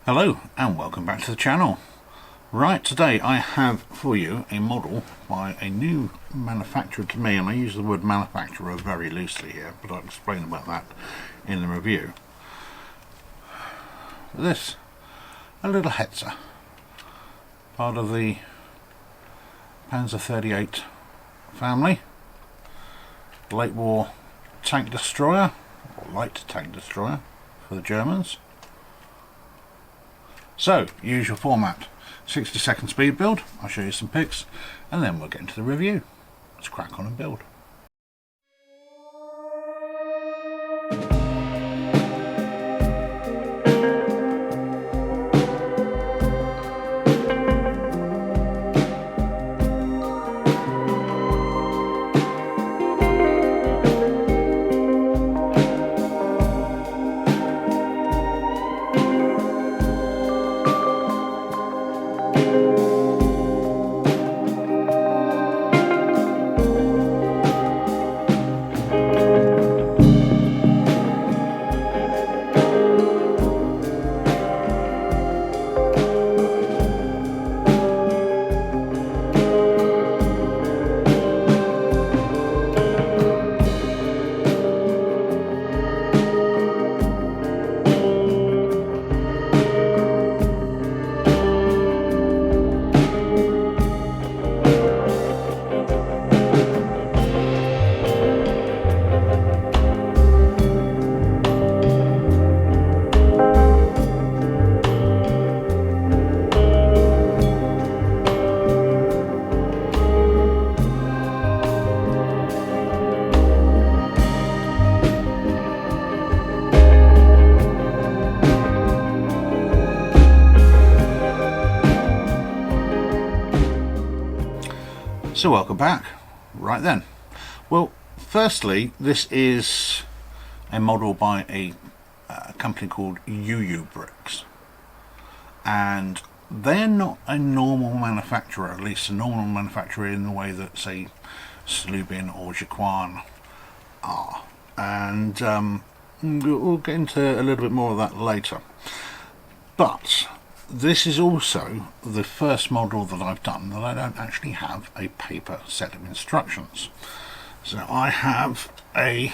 Hello and welcome back to the channel. Right, today I have for you a model by a new manufacturer to me, and I use the word manufacturer very loosely here, but I'll explain about that in the review. This, a little Hetzer, part of the Panzer 38 family, late war tank destroyer, or light tank destroyer for the Germans. So, usual format, 60-second speed build. I'll show you some pics and then we'll get into the review. Let's crack on and build. So welcome back. Right then, well, firstly, this is a model by a company called Bricks, and they're not a normal manufacturer, at least a normal manufacturer in the way that, say, Slubin or Jaquan are, and we'll get into a little bit more of that later. But this is also the first model that I've done that I don't actually have a paper set of instructions. So I have a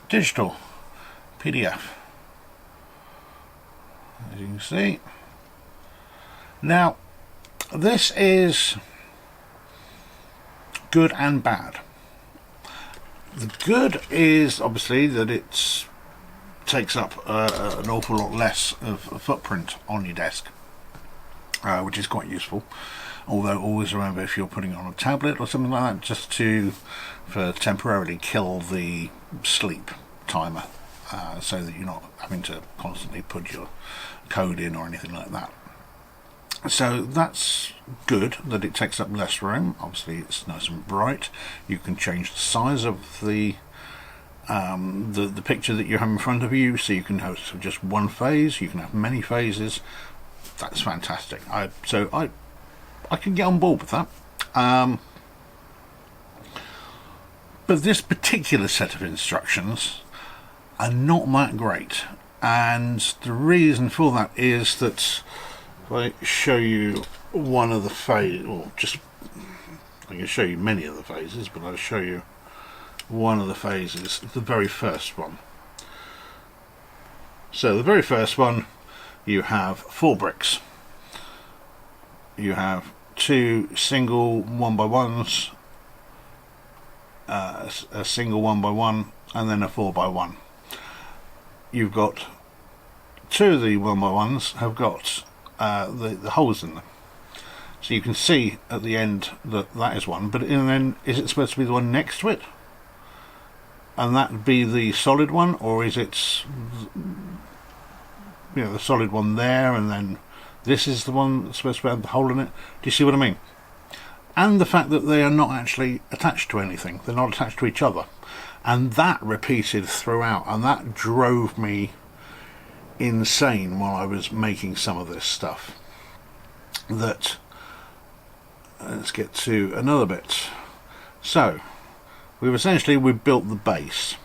digital PDF, as you can see. Now, this is good and bad. The good is obviously that it's takes up an awful lot less of a footprint on your desk, which is quite useful. Although always remember, if you're putting it on a tablet or something like that, just for temporarily kill the sleep timer, so that you're not having to constantly put your code in or anything like that. So that's good that it takes up less room. Obviously it's nice and bright. You can change the size of the picture that you have in front of you, so you can have just one phase, you can have many phases. That's fantastic. So I can get on board with that. But this particular set of instructions are not that great, and the reason for that is that if I show you one of the phases, or just I can show you many of the phases, but I'll show you one of the phases, the very first one. So the very first one, you have 4 bricks. You have 2 single 1x1s, a single 1x1, and then a 4x1. You've got 2 of the 1x1s have got the holes in them, so you can see at the end that that is one. But then, is it supposed to be the one next to it, and that be the solid one, or is it, you know, the solid one there, and then this is the one that's supposed to have the hole in it? Do you see what I mean? And the fact that they are not actually attached to anything, they're not attached to each other, and that repeated throughout, and that drove me insane while I was making some of this stuff. That, let's get to another bit. So we've built the base.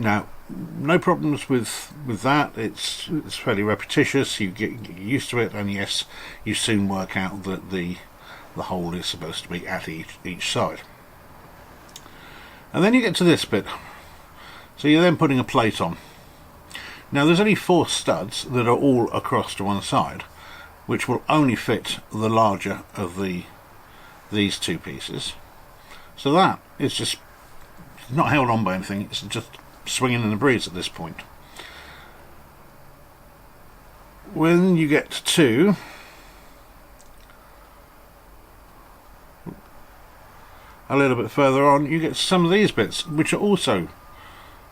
Now, no problems with that. It's fairly repetitious. You get used to it, and yes, you soon work out that the hole is supposed to be at each side. And then you get to this bit. So you're then putting a plate on. Now there's only 4 studs that are all across to one side, which will only fit the larger of these 2 pieces. So that is just not held on by anything. It's just swinging in the breeze at this point. When you get to a little bit further on, you get some of these bits, which are also,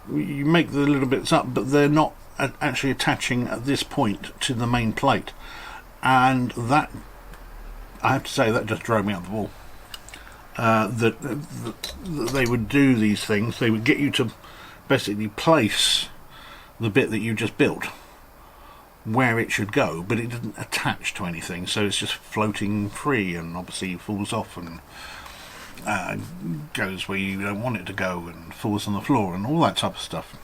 you make the little bits up, but they're not actually attaching at this point to the main plate, and that, I have to say, that just drove me up the wall. That they would do these things. They would get you to basically place the bit that you just built where it should go, but it didn't attach to anything, so it's just floating free, and obviously falls off and goes where you don't want it to go, and falls on the floor and all that type of stuff.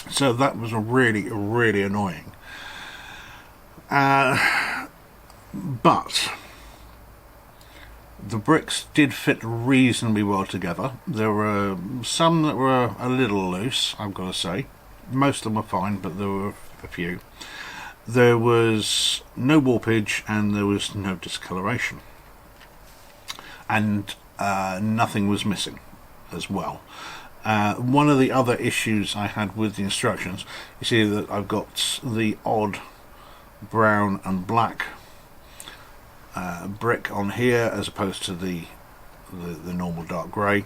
So that was really annoying. But the bricks did fit reasonably well together. There were some that were a little loose, I've got to say. Most of them were fine, but there were a few. There was no warpage and there was no discoloration. And nothing was missing as well. One of the other issues I had with the instructions, you see that I've got the odd brown and black brick on here as opposed to the normal dark grey.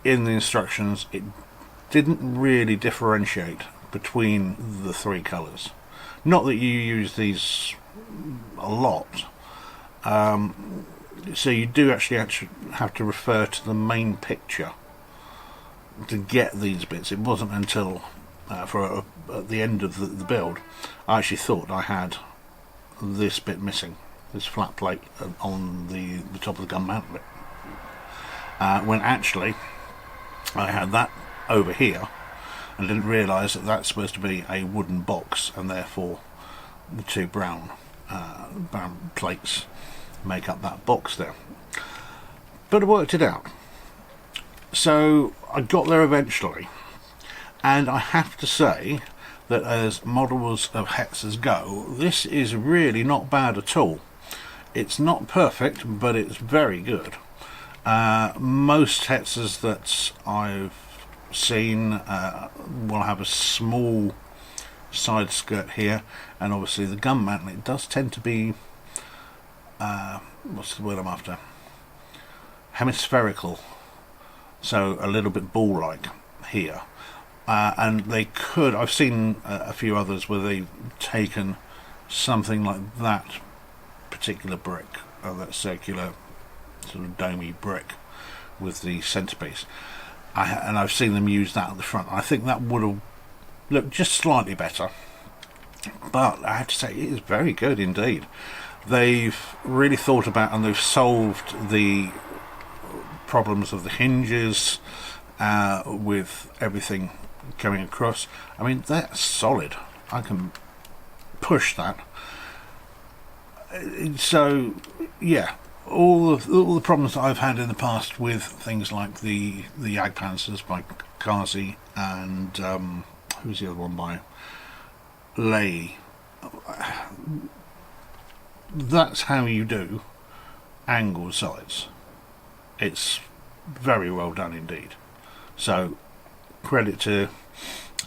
In the instructions it didn't really differentiate between the 3 colours. Not that you use these a lot, so you do actually have to refer to the main picture to get these bits. It wasn't until at the end of the build I actually thought I had this bit missing, this flat plate on the top of the gun mount bit, when actually I had that over here and didn't realise that that's supposed to be a wooden box, and therefore the 2 brown plates make up that box there. But I worked it out. So I got there eventually, and I have to say that as models of Hetzers go, this is really not bad at all. It's not perfect, but it's very good. Most Hetzers that I've seen will have a small side skirt here, and obviously the gun mantle, it does tend to be what's the word I'm after, hemispherical, so a little bit ball-like here, and they could, I've seen a few others where they've taken something like that particular brick, or that circular sort of domey brick with the centerpiece, and I've seen them use that at the front. I think that would have looked just slightly better, but I have to say it is very good indeed. They've really thought about, and they've solved the problems of the hinges with everything going across. I mean, that's solid. I can push that. So yeah, all the problems that I've had in the past with things like the Jagdpanzers by Kazi and who's the other one by Lay, that's how you do angle sights. It's very well done indeed. So credit to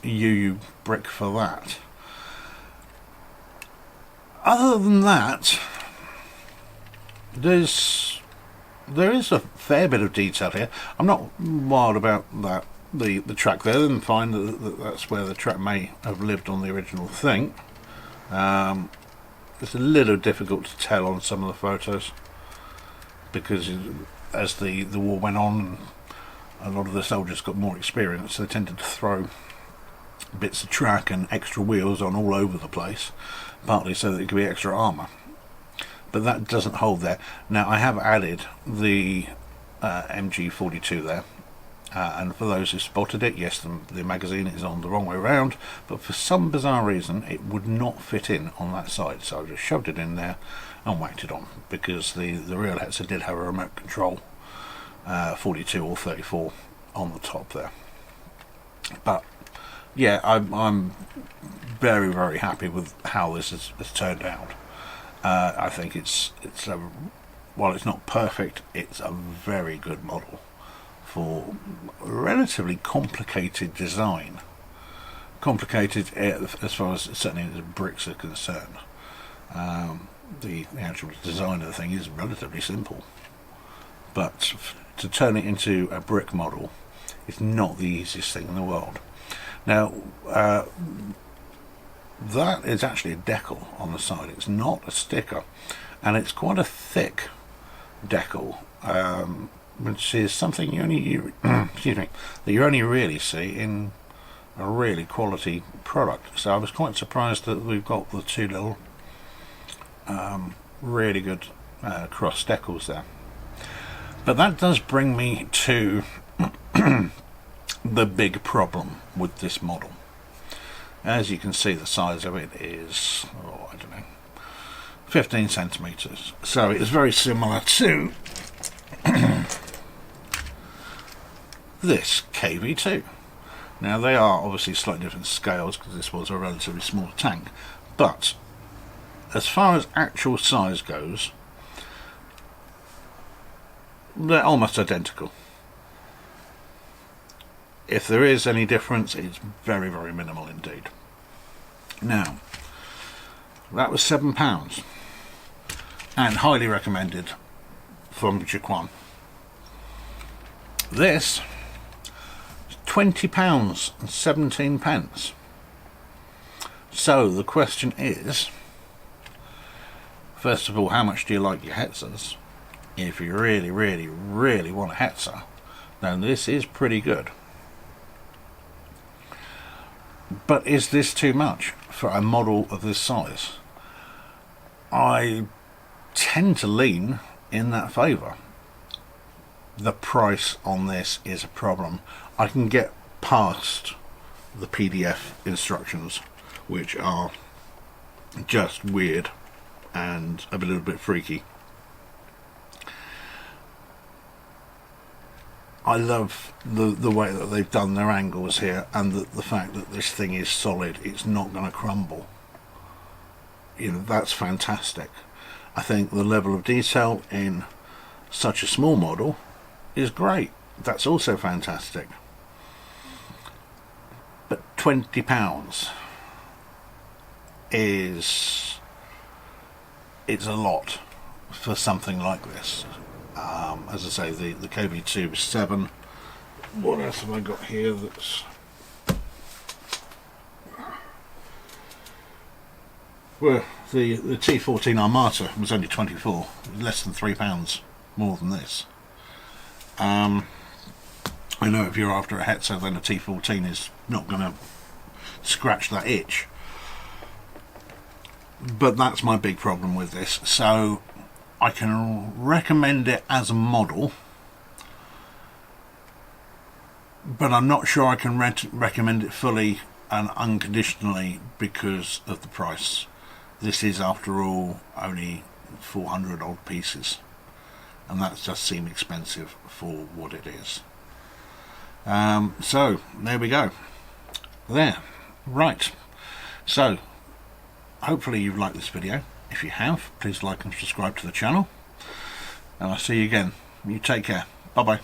UU Brick for that. Other than that, there is a fair bit of detail here. I'm not wild about that. The track there, and find that's where the track may have lived on the original thing. It's a little difficult to tell on some of the photos because as the war went on, a lot of the soldiers got more experience. They tended to throw bits of track and extra wheels on all over the place, partly so that it could be extra armour. But that doesn't hold there. Now I have added the MG42 there, and for those who spotted it, yes, the magazine is on the wrong way around, but for some bizarre reason it would not fit in on that side, so I just shoved it in there and whacked it on, because the real Hetzer did have a remote control 42 or 34 on the top there. But yeah, I'm very, very happy with how this has turned out. I think it's while it's not perfect, it's a very good model for a relatively complicated design. Complicated as far as certainly the bricks are concerned. The actual design of the thing is relatively simple, but to turn it into a brick model is not the easiest thing in the world. Now, that is actually a decal on the side. It's not a sticker, and it's quite a thick decal, which is something excuse me, that you only really see in a really quality product. So I was quite surprised that we've got the two little really good cross decals there. But that does bring me to the big problem with this model. As you can see, the size of it is, oh, I don't know, 15 centimeters. So it is very similar to this KV2. Now they are obviously slightly different scales because this was a relatively small tank, but as far as actual size goes, they're almost identical. If there is any difference, it's very, very minimal indeed. Now, that was £7 and highly recommended from Jaquan. This is £20 and 17 pence. So the question is, first of all, how much do you like your Hetzers? If you really, really, really want a Hetzer, then this is pretty good. But is this too much for a model of this size? I tend to lean in that favour. The price on this is a problem. I can get past the PDF instructions, which are just weird and a little bit freaky. I love the way that they've done their angles here, and the fact that this thing is solid, it's not going to crumble. You know, that's fantastic. I think the level of detail in such a small model is great. That's also fantastic. But £20 is, it's a lot for something like this. As I say, the KV2 was 7. What else have I got here that's... Well, the T14 Armata was only 24, less than £3 more than this. I know if you're after a Hetzer, then a T14 is not going to scratch that itch. But that's my big problem with this. So I can recommend it as a model, but I'm not sure I can recommend it fully and unconditionally because of the price. This is, after all, only 400 odd pieces, and that just seems expensive for what it is. So there we go. There, right. So hopefully you've liked this video. If you have, please like and subscribe to the channel, and I'll see you again. You take care. Bye bye.